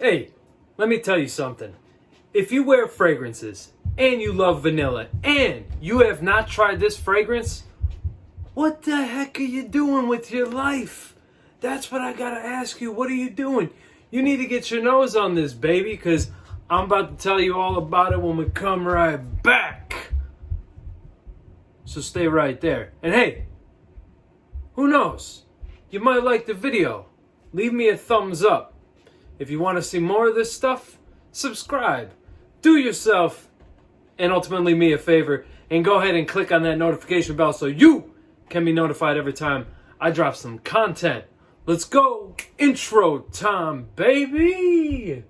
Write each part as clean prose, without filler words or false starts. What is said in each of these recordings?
Hey, let me tell you something. If you wear fragrances and you love vanilla and you have not tried this fragrance, what the heck are you doing with your life? That's what I gotta ask you. What are you doing? You need to get your nose on this, baby, because I'm about to tell you all about it when we come right back. So stay right there. And hey, who knows? You might like the video. Leave me a thumbs up. If you want to see more of this stuff, subscribe. Do yourself and ultimately me a favor and go ahead and click on that notification bell so you can be notified every time I drop some content. Let's go. Intro time, baby.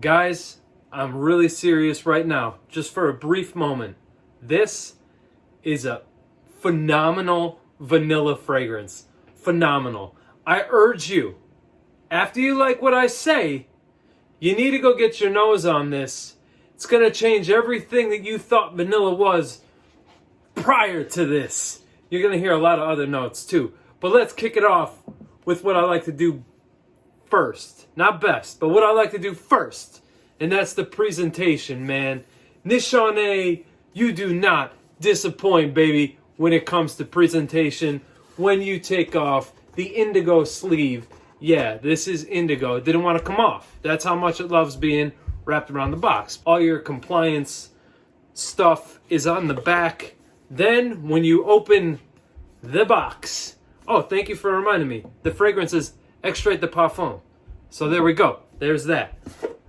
Guys, I'm really serious right now, just for a brief moment. This is a phenomenal vanilla fragrance. Phenomenal. I urge you, after you like what I say, you need to go get your nose on this. It's going to change everything that you thought vanilla was prior to this. You're going to hear a lot of other notes too. But let's kick it off with what I like to do first. Not best, but what I like to do first. And that's the presentation, man. Nishane, you do not disappoint, baby, when it comes to presentation. When you take off the indigo sleeve. Yeah, this is indigo. It didn't want to come off. That's how much it loves being wrapped around the box. All your compliance stuff is on the back. Then, when you open the box... Oh, thank you for reminding me. The fragrance is Extrait de Parfum. So there we go. There's that.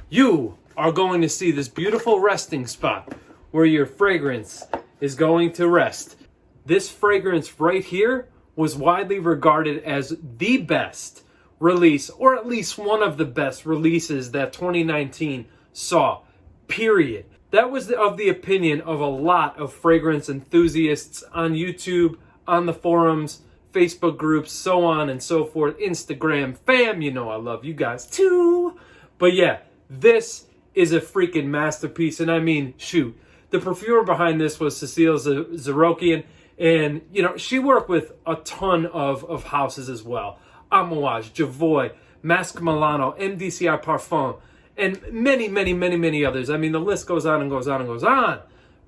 You are going to see this beautiful resting spot where your fragrance is going to rest. This fragrance right here was widely regarded as the best release, or at least one of the best releases that 2019 saw, period. That was of the opinion of a lot of fragrance enthusiasts on YouTube, on the forums, Facebook groups, so on and so forth, Instagram fam, you know I love you guys too. But yeah, this is a freaking masterpiece, and I mean, shoot. The perfumer behind this was Cecile Zaharoff, and, you know, she worked with a ton of houses as well. Amouage, Javoy, Masque Milano, MDCI Parfum, and many others. I mean, the list goes on and goes on and goes on.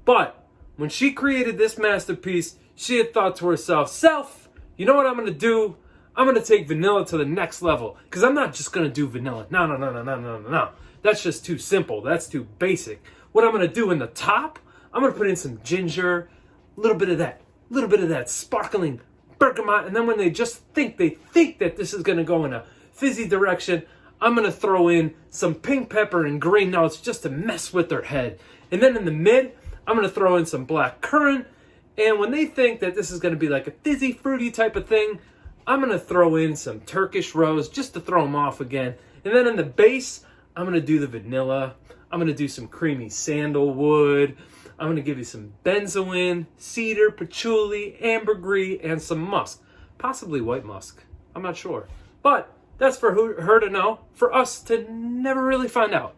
But when she created this masterpiece, she had thought to herself, you know what I'm going to do? I'm going to take vanilla to the next level. Because I'm not just going to do vanilla. No. That's just too simple. That's too basic. What I'm going to do in the top, I'm going to put in some ginger, a little bit of that sparkling bergamot. And then when they think that this is going to go in a fizzy direction, I'm going to throw in some pink pepper and green notes just to mess with their head. And then in the mid, I'm going to throw in some black currant. And when they think that this is going to be like a fizzy, fruity type of thing, I'm going to throw in some Turkish rose just to throw them off again. And then in the base, I'm going to do the vanilla. I'm going to do some creamy sandalwood. I'm going to give you some benzoin, cedar, patchouli, ambergris, and some musk. Possibly white musk. I'm not sure. But that's for her to know. For us to never really find out.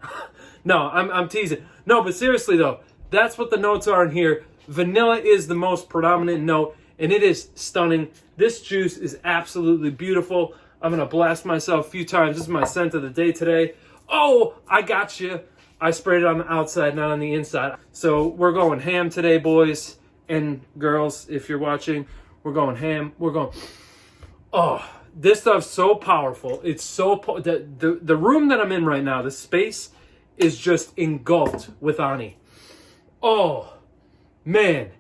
No, I'm teasing. No, but seriously though, that's what the notes are in here. Vanilla is the most predominant note, and it is stunning. This juice is absolutely beautiful. I'm going to blast myself a few times. This is my scent of the day today. Oh, I got you. I sprayed it on the outside, not on the inside. So we're going ham today, boys and girls, if you're watching. We're going ham. We're going... Oh, this stuff's so powerful. It's so... The room that I'm in right now, the space, is just engulfed with Ani. Oh, man.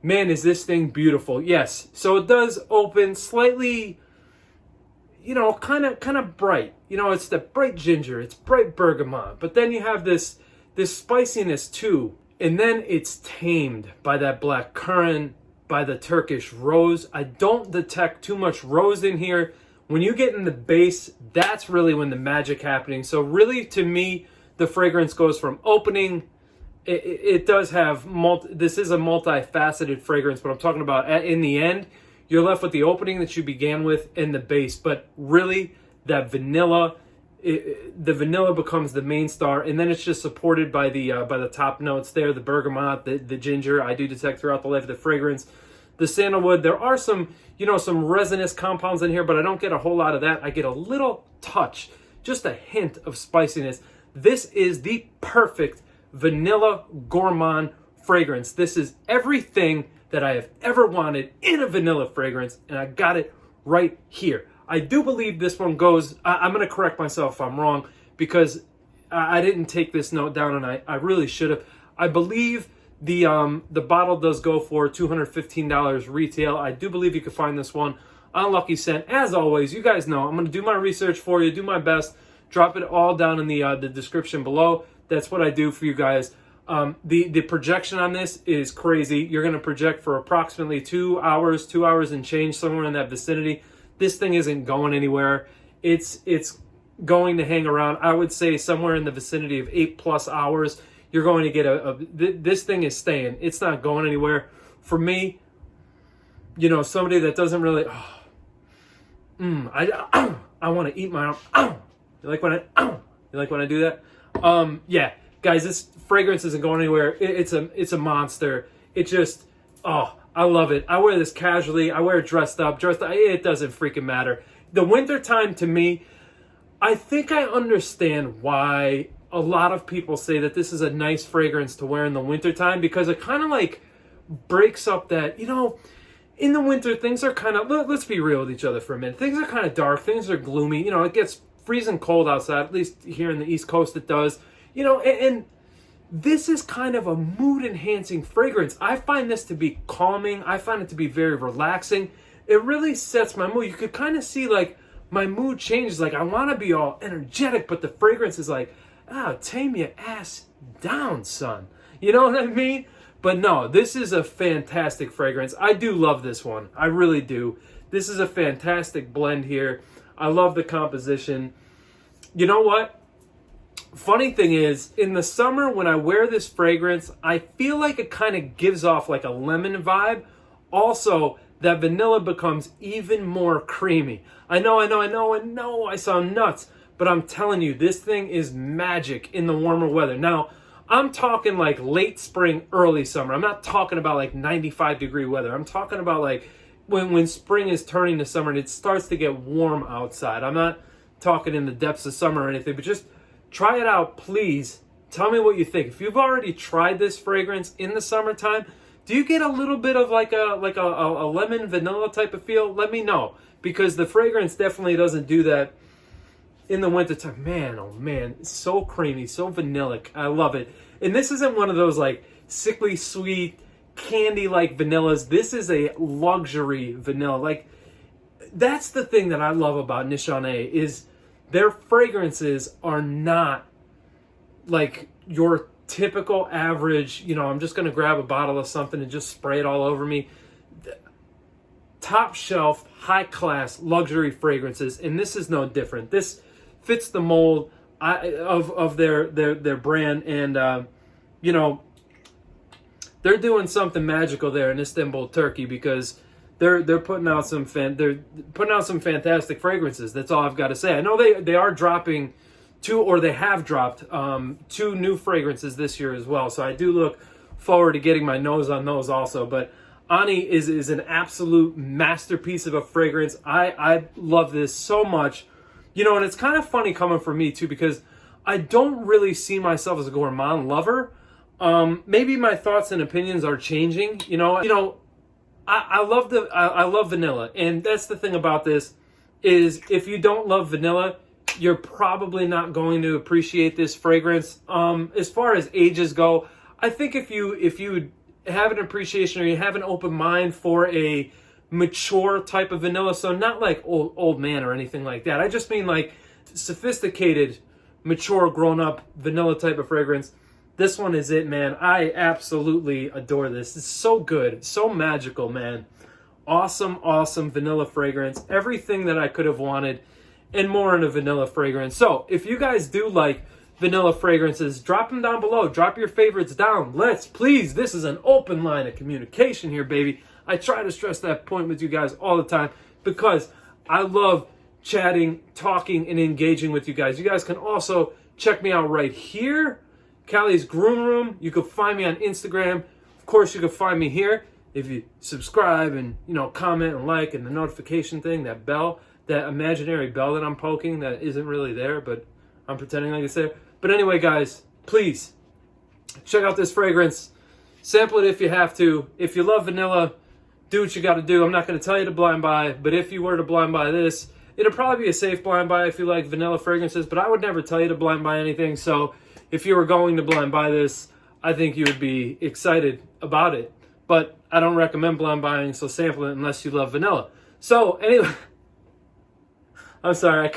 Man, is this thing beautiful. Yes, so it does open slightly... You know, kind of bright. You know, it's the bright ginger, it's bright bergamot. But then you have this spiciness too. And then it's tamed by that black currant, by the Turkish rose. I don't detect too much rose in here. When you get in the base, that's really when the magic happening. So really, to me, the fragrance goes from opening. It does have, this is a multifaceted fragrance, but I'm talking about in the end, you're left with the opening that you began with and the base. But really, that vanilla, the vanilla becomes the main star, and then it's just supported by the top notes there, the bergamot, the ginger. I do detect throughout the life of the fragrance, the sandalwood. There are some, some resinous compounds in here, but I don't get a whole lot of that. I get a little touch, just a hint of spiciness. This is the perfect vanilla gourmand fragrance. This is everything that I have ever wanted in a vanilla fragrance, and I got it right here. I do believe this one goes, I'm going to correct myself if I'm wrong, because I didn't take this note down, and I really should have. I believe the bottle does go for $215 retail. I do believe you can find this one on Luckscent. As always, you guys know, I'm going to do my research for you, do my best, drop it all down in the description below. That's what I do for you guys. The projection on this is crazy. You're going to project for approximately 2 hours and change, somewhere in that vicinity. This thing isn't going anywhere. It's going to hang around, I would say, somewhere in the vicinity of 8+ hours. You're going to get this thing is staying. It's not going anywhere. For me, somebody that doesn't really, I want to eat my own. You like when I do that? Yeah, guys, this fragrance isn't going anywhere. It's a monster. It just, I love it. I wear this casually. I wear it dressed up. It doesn't freaking matter. The winter time, to me, I think I understand why a lot of people say that this is a nice fragrance to wear in the wintertime, because it kind of like breaks up that, in the winter, things are kind of, let's be real with each other for a minute. Things are kind of dark. Things are gloomy. It gets freezing cold outside, at least here in the East Coast it does. And this is kind of a mood-enhancing fragrance. I find this to be calming. I find it to be very relaxing. It really sets my mood. You could kind of see, like, my mood changes. Like, I want to be all energetic, but the fragrance is like, tame your ass down, son. You know what I mean? But no, this is a fantastic fragrance. I do love this one. I really do. This is a fantastic blend here. I love the composition. You know what? Funny thing is, in the summer when I wear this fragrance, I feel like it kind of gives off like a lemon vibe. Also, that vanilla becomes even more creamy. I know, I sound nuts, but I'm telling you, this thing is magic in the warmer weather. Now, I'm talking like late spring, early summer. I'm not talking about like 95-degree weather. I'm talking about like when spring is turning to summer and it starts to get warm outside. I'm not talking in the depths of summer or anything, but just try it out, please. Tell me what you think. If you've already tried this fragrance in the summertime, do you get a little bit of like a lemon vanilla type of feel? Let me know, because the fragrance definitely doesn't do that in the wintertime. Man, oh man, it's so creamy, so vanillic. I love it. And this isn't one of those like sickly sweet, candy-like vanillas. This is a luxury vanilla. Like, that's the thing that I love about Nishane is their fragrances are not like your typical average, I'm just going to grab a bottle of something and just spray it all over me. Top shelf, high class, luxury fragrances, and this is no different. This fits the mold of their brand, and they're doing something magical there in Istanbul, Turkey, because they're putting out some fantastic fragrances. That's all I've got to say. I know they are dropping they have dropped 2 new fragrances this year as well. So I do look forward to getting my nose on those also. But Ani is an absolute masterpiece of a fragrance. I love this so much. And it's kind of funny coming from me too, because I don't really see myself as a gourmand lover. Maybe my thoughts and opinions are changing. I love vanilla, and that's the thing about this is if you don't love vanilla, you're probably not going to appreciate this fragrance. As far as ages go, I think if you have an appreciation or you have an open mind for a mature type of vanilla, so not like old man or anything like that. I just mean like sophisticated, mature, grown-up vanilla type of fragrance. This one is it, man. I absolutely adore this. It's so good. So magical, man. Awesome, awesome vanilla fragrance. Everything that I could have wanted and more in a vanilla fragrance. So if you guys do like vanilla fragrances, drop them down below. Drop your favorites down. Please. This is an open line of communication here, baby. I try to stress that point with you guys all the time because I love chatting, talking, and engaging with you guys. You guys can also check me out right here, Callie's Groom Room. You can find me on Instagram. Of course, you can find me here if you subscribe and, you know, comment and like, and the notification thing, that bell, that imaginary bell that I'm poking that isn't really there, but I'm pretending like it's there. But anyway, guys, please check out this fragrance. Sample it if you have to. If you love vanilla, do what you got to do. I'm not going to tell you to blind buy, but if you were to blind buy this, it'll probably be a safe blind buy if you like vanilla fragrances, but I would never tell you to blind buy anything. So if you were going to blind buy this, I think you would be excited about it. But I don't recommend blind buying, so sample it unless you love vanilla. So anyway, I'm sorry.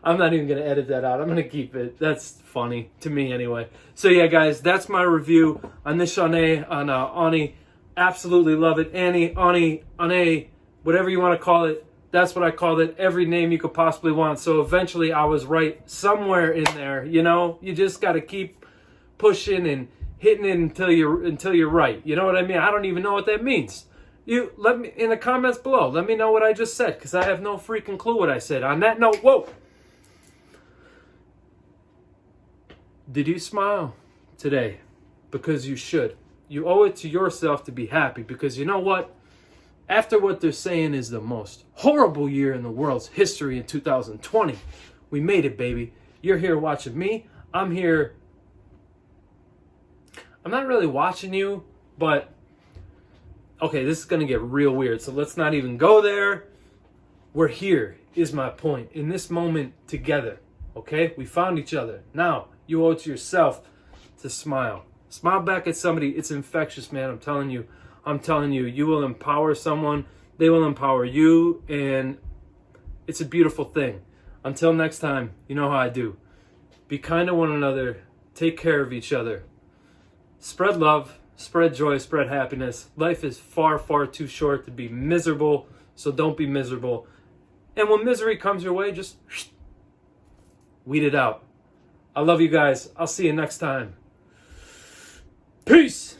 I'm not even going to edit that out. I'm going to keep it. That's funny to me anyway. So yeah, guys, that's my review on Nishane, on Ani. Absolutely love it. Annie, Ani, Ane, whatever you want to call it. That's what I called it. Every name you could possibly want. So eventually I was right somewhere in there. You know, you just got to keep pushing and hitting it until you're right. You know what I mean? I don't even know what that means. You let me in the comments below. Let me know what I just said, because I have no freaking clue what I said. On that note, whoa. Did you smile today? Because you should. You owe it to yourself to be happy, because you know what? After what they're saying is the most horrible year in the world's history in 2020, we made it, baby. You're here watching me. I'm here. I'm not really watching you, but okay, this is going to get real weird, so let's not even go there. We're here, is my point, in this moment together, okay? We found each other. Now, you owe it to yourself to smile. Smile back at somebody. It's infectious, man. I'm telling you, you will empower someone. They will empower you, and it's a beautiful thing. Until next time, you know how I do. Be kind to one another. Take care of each other. Spread love, spread joy, spread happiness. Life is far, far too short to be miserable, so don't be miserable. And when misery comes your way, just weed it out. I love you guys. I'll see you next time. Peace!